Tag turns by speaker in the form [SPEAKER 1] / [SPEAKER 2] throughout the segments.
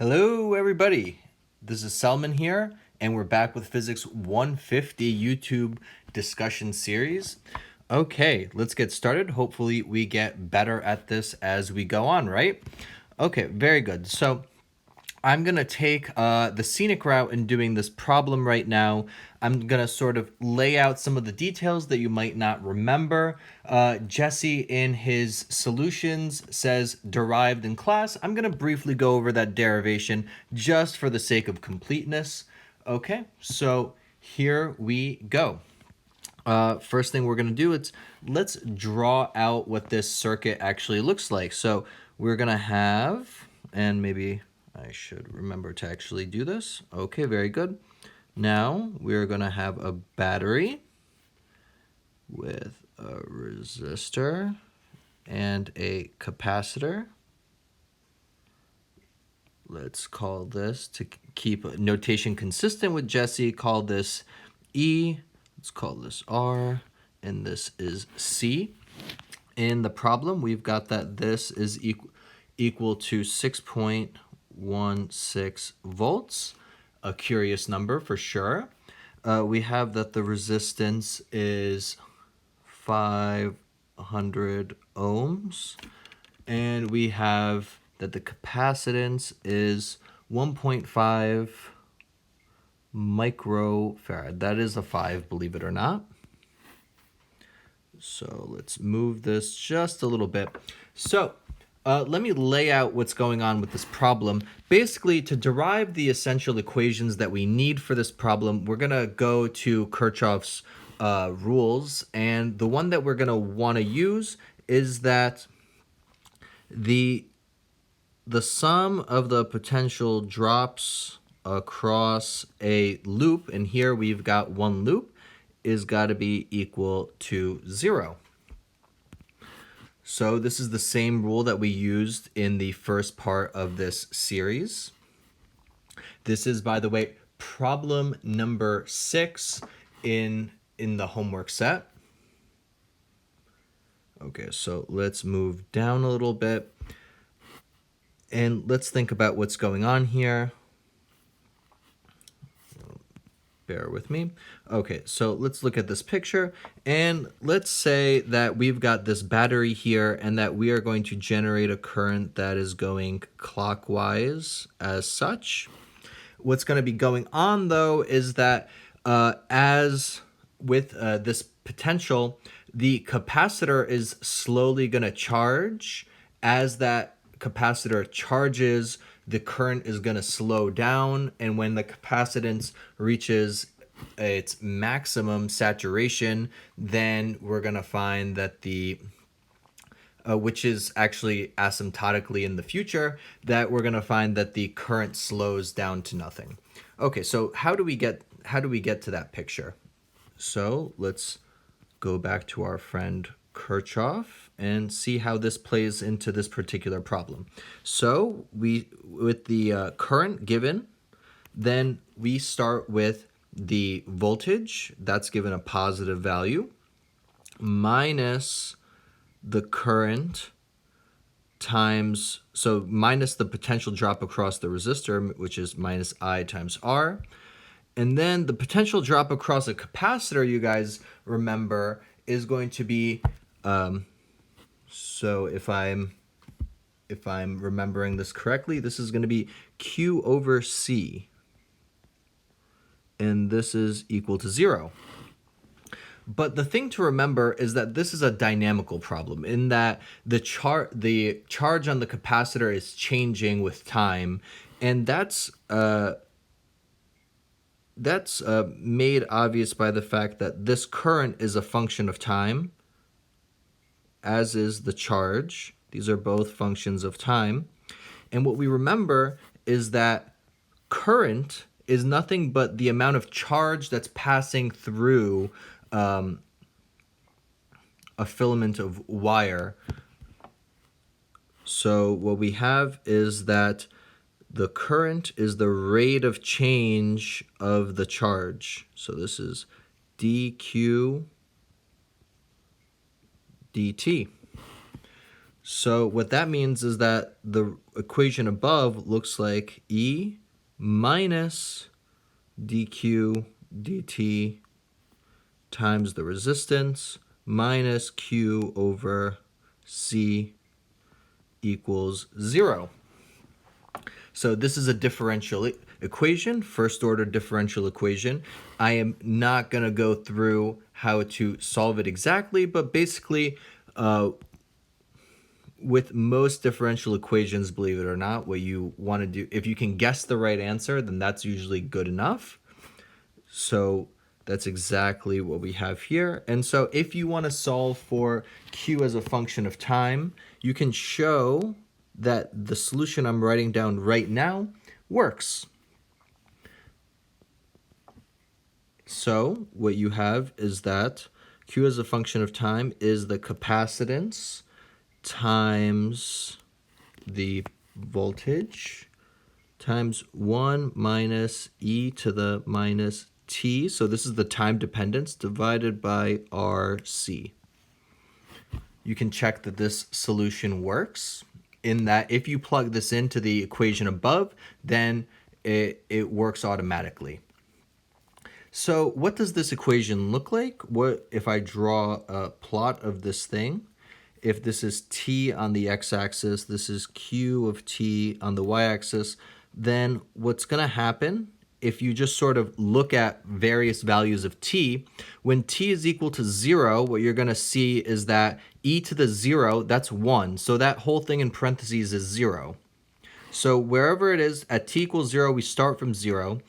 [SPEAKER 1] Hello, everybody. This is Selman here, and we're back with Physics 150 YouTube discussion series. Okay, let's get started. Hopefully, we get better at this as we go on, right? Okay, very good. So, I'm going to take the scenic route in doing this problem right now. I'm going to sort of lay out some of the details that you might not remember. Jesse, in his solutions, says derived in class. I'm going to briefly go over that derivation just for the sake of completeness. Okay, so here we go. First thing we're going to do is let's draw out what this circuit actually looks like. So we're going to have, and maybe I should remember to actually do this. Okay, very good. Now we're going to have a battery with a resistor and a capacitor. Let's call this, to keep notation consistent with Jesse, call this E. Let's call this R, and this is C. In the problem, we've got that this is equal to 6.16 volts, a curious number for sure. We have that the resistance is 500 ohms, and we have that the capacitance is 1.5 microfarad. That is a 5, believe it or not. So let's move this just a little bit. So let me lay out what's going on with this problem. Basically, to derive the essential equations that we need for this problem, we're going to go to Kirchhoff's rules. And the one that we're going to want to use is that the sum of the potential drops across a loop, and here we've got one loop, is got to be equal to 0. So this is the same rule that we used in the first part of this series. This is, by the way, problem number 6 in the homework set. Okay, so let's move down a little bit. And let's think about what's going on here. Bear with me. Okay, so let's look at this picture, and let's say that we've got this battery here and that we are going to generate a current that is going clockwise as such. What's going to be going on, though, is that as with this potential, the capacitor is slowly going to charge. As that capacitor charges, the current is going to slow down, and when the capacitance reaches its maximum saturation, then we're going to find that which is actually asymptotically in the future, that we're going to find that the current slows down to nothing. Okay, so how do we get to that picture? So let's go back to our friend Kirchhoff and see how this plays into this particular problem. So with the current given, then we start with the voltage, that's given a positive value, minus the current times, so minus the potential drop across the resistor, which is minus I times R. And then the potential drop across a capacitor, you guys remember, is going to be, so if I'm remembering this correctly, this is going to be Q over C. And this is equal to 0. But the thing to remember is that this is a dynamical problem in that the charge on the capacitor is changing with time, and that's made obvious by the fact that this current is a function of time, as is the charge. These are both functions of time. And what we remember is that current is nothing but the amount of charge that's passing through a filament of wire. So what we have is that the current is the rate of change of the charge. So this is dq dt. So what that means is that the equation above looks like E minus dq dt times the resistance minus q over c equals 0. So this is a differential equation, first order differential equation. I am not going to go through how to solve it exactly, but basically with most differential equations, believe it or not, what you want to do, if you can guess the right answer, then that's usually good enough. So that's exactly what we have here. And so if you want to solve for q as a function of time, you can show that the solution I'm writing down right now works. So what you have is that q as a function of time is the capacitance times the voltage times 1 minus e to the minus t. So this is the time dependence divided by RC. You can check that this solution works in that if you plug this into the equation above, then it works automatically. So what does this equation look like? What if I draw a plot of this thing? If this is t on the x-axis, this is q of t on the y-axis, then what's going to happen if you just sort of look at various values of t, when t is equal to 0, what you're going to see is that e to the 0, that's 1. So that whole thing in parentheses is 0. So wherever it is, at t equals 0, we start from 0.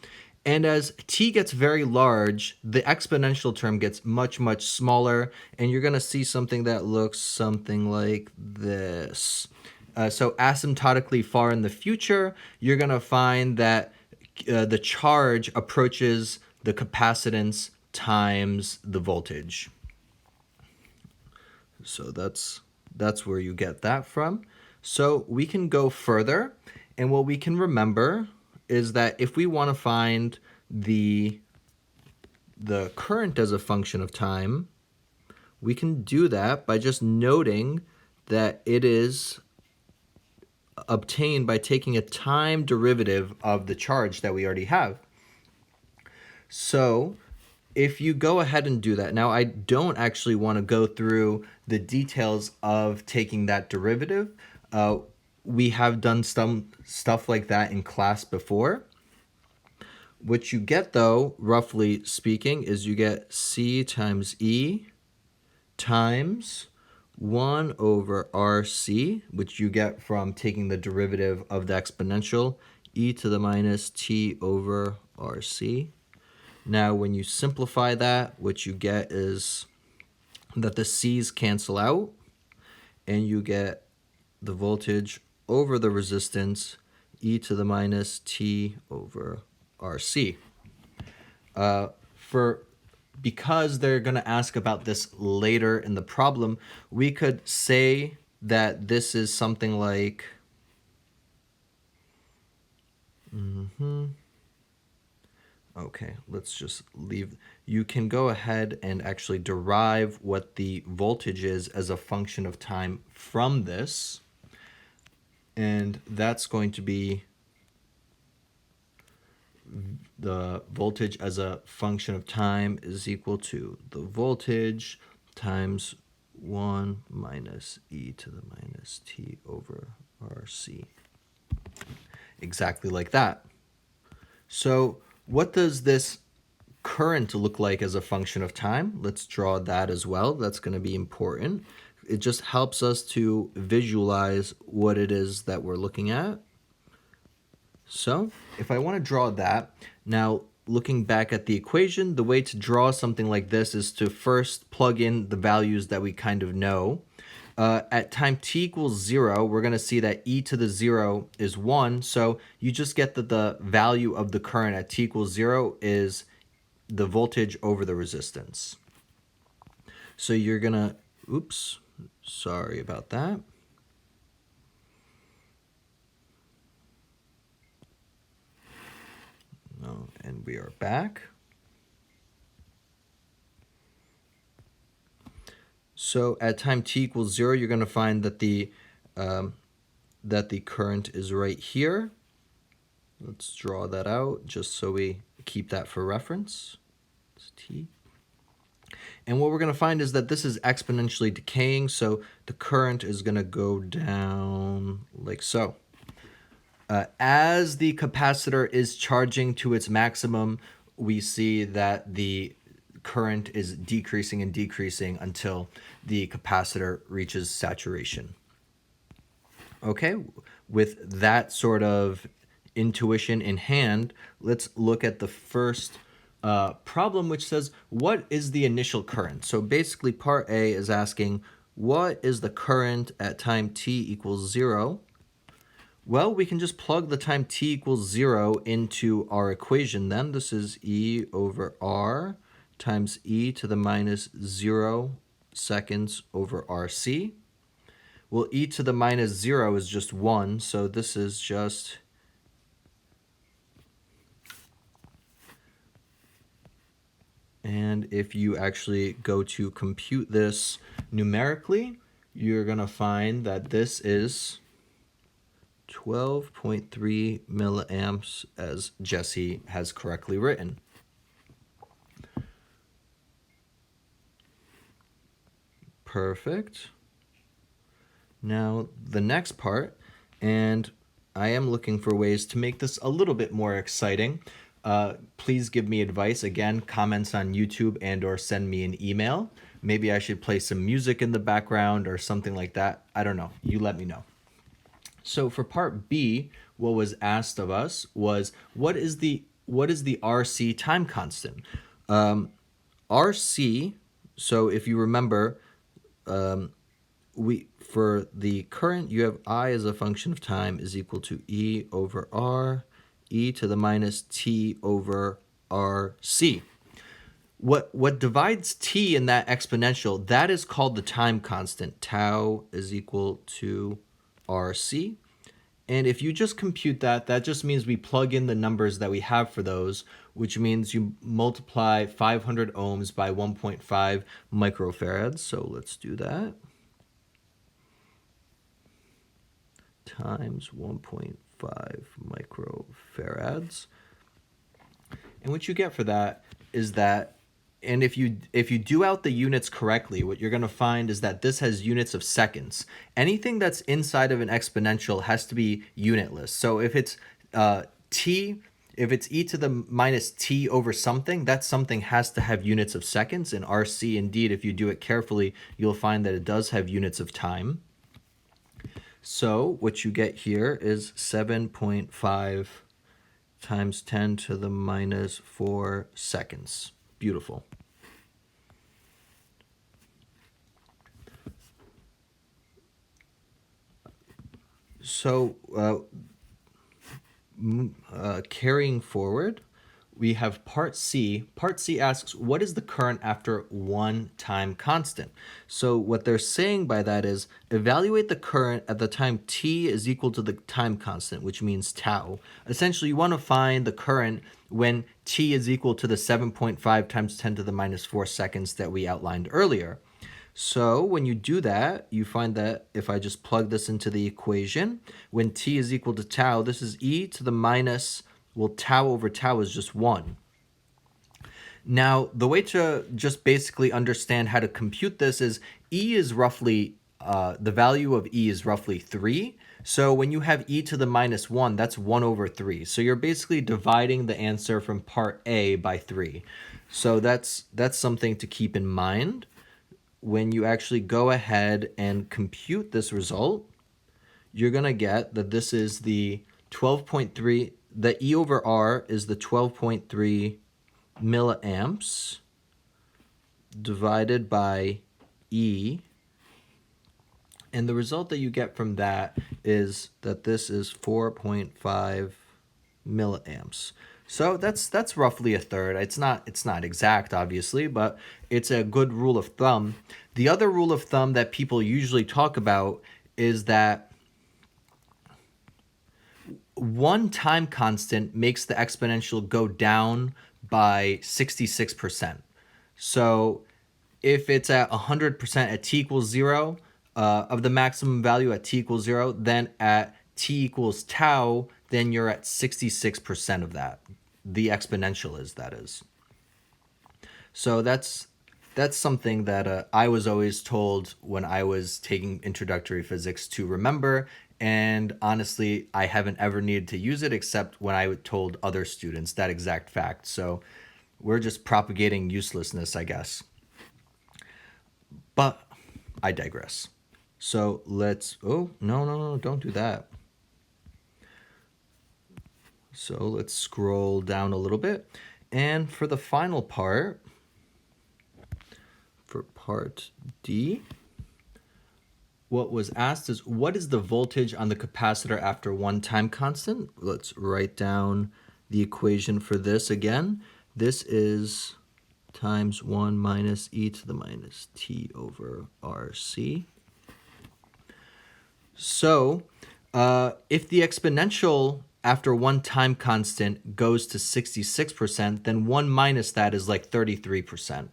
[SPEAKER 1] And as t gets very large, the exponential term gets much, much smaller, and you're going to see something that looks something like this. So asymptotically far in the future, you're going to find that the charge approaches the capacitance times the voltage. So that's where you get that from. So we can go further, and what we can remember is that if we want to find the current as a function of time, we can do that by just noting that it is obtained by taking a time derivative of the charge that we already have. So if you go ahead and do that, now I don't actually want to go through the details of taking that derivative. We have done some stuff like that in class before. What you get, though, roughly speaking, is you get c times e times 1 over RC, which you get from taking the derivative of the exponential, e to the minus t over RC. Now, when you simplify that, what you get is that the c's cancel out, and you get the voltage over the resistance, e to the minus t over RC. Because they're going to ask about this later in the problem, we could say that this is something like okay, let's just leave. You can go ahead and actually derive what the voltage is as a function of time from this, and that's going to be the voltage as a function of time is equal to the voltage times 1 minus e to the minus t over RC. Exactly like that. So what does this current look like as a function of time? Let's draw that as well. That's going to be important. It just helps us to visualize what it is that we're looking at. So if I want to draw that, now looking back at the equation, the way to draw something like this is to first plug in the values that we kind of know. At time t equals 0, we're going to see that e to the 0 is 1. So you just get that the value of the current at t equals 0 is the voltage over the resistance. So you're going to, oops, sorry about that. No, and we are back. So at time t equals 0, you're going to find that the that the current is right here. Let's draw that out just so we keep that for reference. It's T. And what we're going to find is that this is exponentially decaying, so the current is going to go down like so. As the capacitor is charging to its maximum, we see that the current is decreasing and decreasing until the capacitor reaches saturation. Okay, with that sort of intuition in hand, let's look at the first problem, which says, what is the initial current? So basically part A is asking, what is the current at time t equals 0? Well, we can just plug the time t equals 0 into our equation then. This is E over R times e to the minus 0 seconds over RC. Well, e to the minus 0 is just 1, so this is just and if you actually go to compute this numerically, you're going to find that this is 12.3 milliamps, as Jesse has correctly written. Perfect. Now, the next part, and I am looking for ways to make this a little bit more exciting. Please give me advice. Again, comments on YouTube and or send me an email. Maybe I should play some music in the background or something like that. I don't know. You let me know. So for part B, what was asked of us was, what is the RC time constant? RC, so if you remember, for the current, you have I as a function of time is equal to E over R, e to the minus t over RC. What divides t in that exponential, that is called the time constant. Tau is equal to RC. And if you just compute that, that just means we plug in the numbers that we have for those, which means you multiply 500 ohms by 1.5 microfarads. So let's do that. Times 1.5 microfarads. And what you get for that is that, and if you do out the units correctly, what you're going to find is that this has units of seconds. Anything that's inside of an exponential has to be unitless. So if it's if it's e to the minus t over something, that something has to have units of seconds. And RC, indeed, if you do it carefully, you'll find that it does have units of time. So what you get here is 7.5 times 10 to the minus 4 seconds. Beautiful. So carrying forward, we have part C. Part C asks, what is the current after one time constant? So what they're saying by that is, evaluate the current at the time t is equal to the time constant, which means tau. Essentially, you want to find the current when t is equal to the 7.5 times 10 to the minus 4 seconds that we outlined earlier. So when you do that, you find that if I just plug this into the equation, when t is equal to tau, this is e to the minus, well, tau over tau is just 1. Now, the way to just basically understand how to compute this is e is roughly, the value of e is roughly 3. So when you have e to the minus 1, that's 1 over 3. So you're basically dividing the answer from part A by 3. So that's something to keep in mind. When you actually go ahead and compute this result, you're going to get that this is the 12.3, the E over R is the 12.3 milliamps divided by E. And the result that you get from that is that this is 4.5 milliamps. So that's roughly a third. It's not exact, obviously, but it's a good rule of thumb. The other rule of thumb that people usually talk about is that one time constant makes the exponential go down by 66%. So if it's at 100% at t equals 0, of the maximum value at t equals 0, then at t equals tau, then you're at 66% of that. The exponential is, that is. So that's something that I was always told when I was taking introductory physics to remember, and honestly, I haven't ever needed to use it except when I told other students that exact fact. So we're just propagating uselessness, I guess. But I digress. So let's, oh, no, don't do that. So let's scroll down a little bit. And for the final part, for part D, what was asked is, what is the voltage on the capacitor after one time constant? Let's write down the equation for this again. This is times 1 minus e to the minus t over RC. So if the exponential after one time constant goes to 66%, then 1 minus that is like 33%.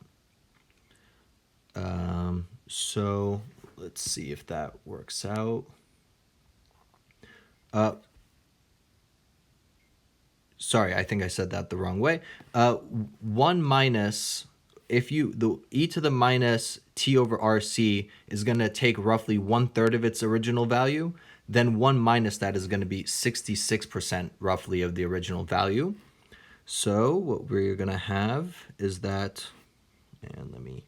[SPEAKER 1] So let's see if that works out. Sorry, I think I said that the wrong way. 1 minus, if you, the e to the minus t over RC is going to take roughly 1/3 of its original value, then 1 minus that is going to be 66% roughly of the original value. So what we're going to have is that, and let me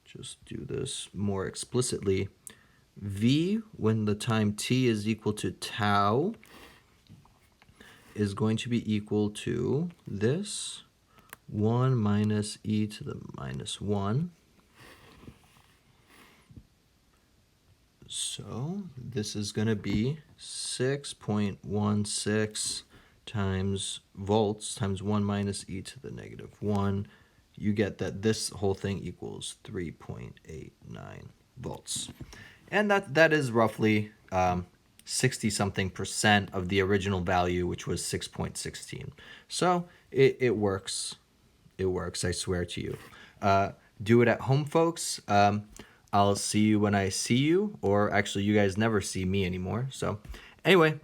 [SPEAKER 1] just do this more explicitly, v when the time t is equal to tau is going to be equal to this 1 minus e to the minus 1. So this is going to be 6.16 times volts times 1 minus e to the negative 1. You get that this whole thing equals 3.89 volts. And that is roughly 60-something% of the original value, which was 6.16. So it works. It works, I swear to you. Do it at home, folks. I'll see you when I see you, or actually you guys never see me anymore. So anyway,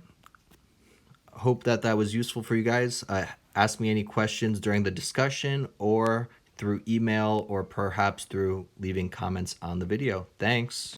[SPEAKER 1] hope that was useful for you guys. Ask me any questions during the discussion or through email or perhaps through leaving comments on the video. Thanks.